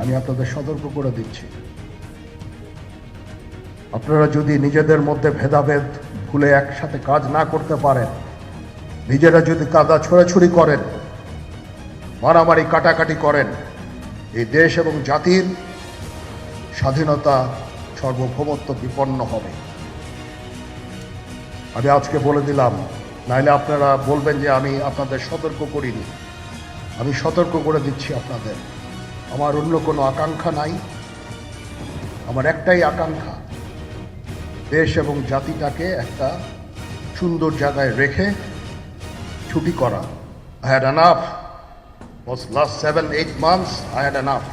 আমি আপনাদের সতর্ক করে দিচ্ছি, আপনারা যদি নিজেদের মধ্যে ভেদাভেদ ভুলে একসাথে কাজ না করতে পারেন, নিজেরা যদি কাদা ছোড়াছুড়ি করেন, মারামারি কাটাকাটি করেন, এই দেশ এবং জাতির স্বাধীনতা সার্বভৌমত্ব বিপন্ন হবে। আমি আজকে বলে দিলাম, নাইলে আপনারা বলবেন যে আমি আপনাদের সতর্ক করিনি। আমি সতর্ক করে দিচ্ছি আপনাদের। আমার অন্য কোনো আকাঙ্ক্ষা নাই, আমার একটাই আকাঙ্ক্ষা, দেশ এবং জাতিটাকে একটা সুন্দর জায়গায় রেখে ছুটি করা। I had enough. Was last 7-8 months I had enough.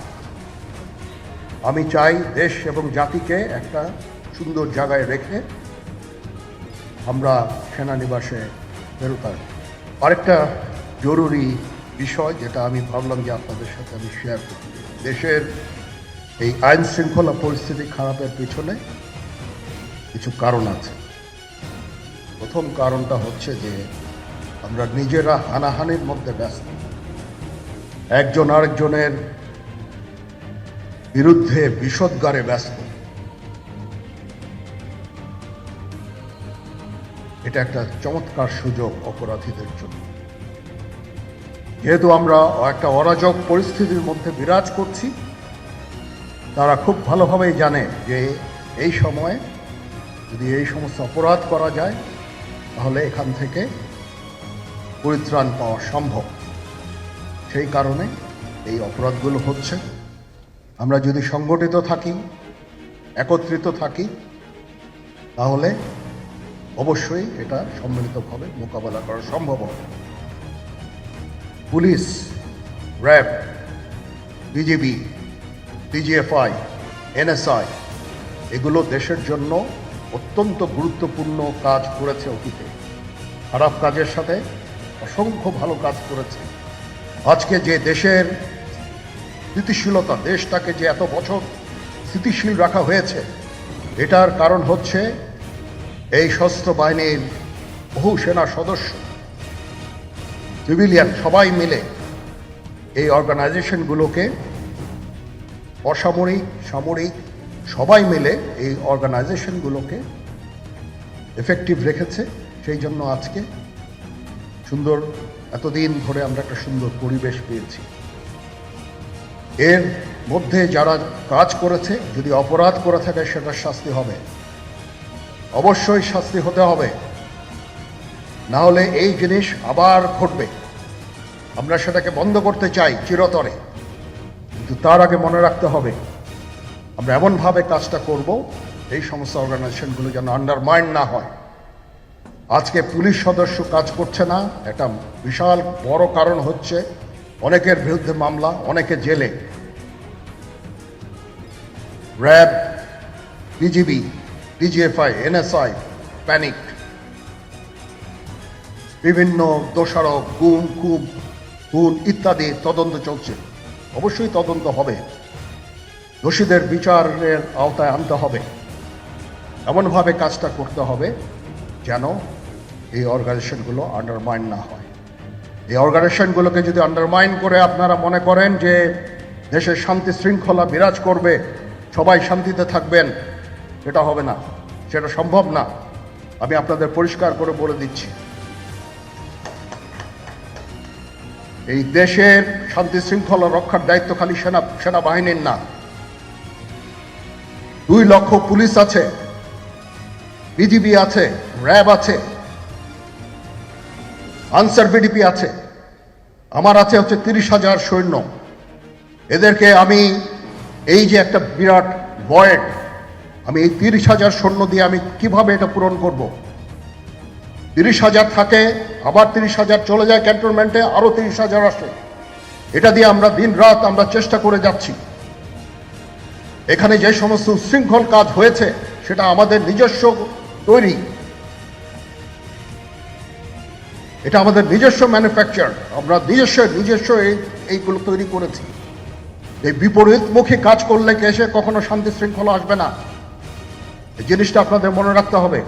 আমি চাই দেশ এবং জাতিকে একটা সুন্দর জায়গায় রেখে আমরা সেনানিবাসে ফেরত আসব। আরেকটা জরুরি বিষয় যেটা আমি ভাবলাম যে আপনাদের সাথে আমি শেয়ার করি, দেশের এই আইন শৃঙ্খলা পরিস্থিতি খারাপের পিছনে কিছু কারণ আছে। প্রথম কারণটা হচ্ছে যে আমরা নিজেরা হানাহানির মধ্যে ব্যস্ত, একজন আরেকজনের বিরুদ্ধে বিষোদ্গারে ব্যস্ত। এটা একটা চমৎকার সুযোগ অপরাধীদের জন্য। যেহেতু আমরা একটা অরাজক পরিস্থিতির মধ্যে বিরাজ করছি, তারা খুব ভালোভাবেই জানে যে এই সময়ে যদি এই সমস্ত অপরাধ করা যায় তাহলে এখান থেকে পরিত্রাণ পাওয়া সম্ভব। সেই কারণে এই অপরাধগুলো হচ্ছে। আমরা যদি সংগঠিত থাকি, একত্রিত থাকি, তাহলে অবশ্যই এটা সম্মিলিতভাবে মোকাবেলা করা সম্ভব হবে। Police, RAB, BGB, DGFI, NSI এগুলো দেশের জন্য অত্যন্ত গুরুত্বপূর্ণ কাজ করেছে অতীতে। খারাপ কাজের সাথে অসংখ্য ভালো কাজ করেছে। আজকে যে দেশের স্থিতিশীলতা, দেশটাকে যে এত বছর স্থিতিশীল রাখা হয়েছে, এটার কারণ হচ্ছে এই সশস্ত্র বাহিনীর বহু সেনা সদস্য, সিভিলিয়ান সবাই মিলে এই অর্গানাইজেশনগুলোকে, অসামরিক সামরিক সবাই মিলে এই অর্গানাইজেশনগুলোকে এফেক্টিভ রেখেছে। সেই জন্য আজকে সুন্দর, এতদিন ধরে আমরা একটা সুন্দর পরিবেশ পেয়েছি। এর মধ্যে যারা কাজ করেছে, যদি অপরাধ করে থাকে সেটার শাস্তি হবে, অবশ্যই শাস্তি হতে হবে, না হলে এই জিনিস আবার ঘটবে। আমরা সেটাকে বন্ধ করতে চাই চিরতরে, কিন্তু তার আগে মনে রাখতে হবে আমরা এমনভাবে কাজটা করব এই সমস্ত অর্গানাইজেশনগুলো যেন আন্ডারমাইন না হয়। আজকে পুলিশ সদস্য কাজ করছে না, একটা বিশাল বড় কারণ হচ্ছে অনেকের বিরুদ্ধে মামলা, অনেকে জেলে। RAB, BGB, DGFI, NSI panic, বিভিন্ন দোষারোপ, গুম, খুন ইত্যাদি তদন্ত চলছে। অবশ্যই তদন্ত হবে, দোষীদের বিচারের আওতায় আনতে হবে। এমনভাবে কাজটা করতে হবে যেন এই অর্গানাইজেশনগুলো আন্ডারমাইন না হয়। এই অর্গানাইজেশনগুলোকে যদি আন্ডারমাইন করে আপনারা মনে করেন যে দেশের শান্তি শৃঙ্খলা বিরাজ করবে, সবাই শান্তিতে থাকবেন, সেটা হবে না, সেটা সম্ভব না। আমি আপনাদের পরিষ্কার করে বলে দিচ্ছি, এই দেশের শান্তি শৃঙ্খলা রক্ষার দায়িত্ব খালি সেনাবাহিনীর না। 2 লক্ষ পুলিশ আছে, বিজিবি আছে, র্যাব আছে, আনসার বিডিপি আছে, আমার আছে হচ্ছে 30,000 সৈন্য। এদেরকে আমি এই যে একটা বিরাট ভয়েড, আমি এই 30,000 সৈন্য দিয়ে আমি কিভাবে এটা পূরণ করব? 30,000 থাকে, আবার 30,000 চলে যায় ক্যান্টনমেন্টে, আরো 30,000 আসে। এটা দিয়ে আমরা দিন রাত আমরা চেষ্টা করে যাচ্ছি। এখানে যে সমস্ত উচ্ছৃঙ্খল কাজ হয়েছে সেটা আমাদের নিজস্ব তৈরি, এটা আমাদের নিজস্ব ম্যানুফ্যাকচার, আমরা নিজস্ব এইগুলো তৈরি করেছি। এই বিপরীতমুখী কাজ করলে এসে কখনো শান্তি শৃঙ্খলা আসবে না। এই জিনিসটা আপনাদের মনে রাখতে হবে।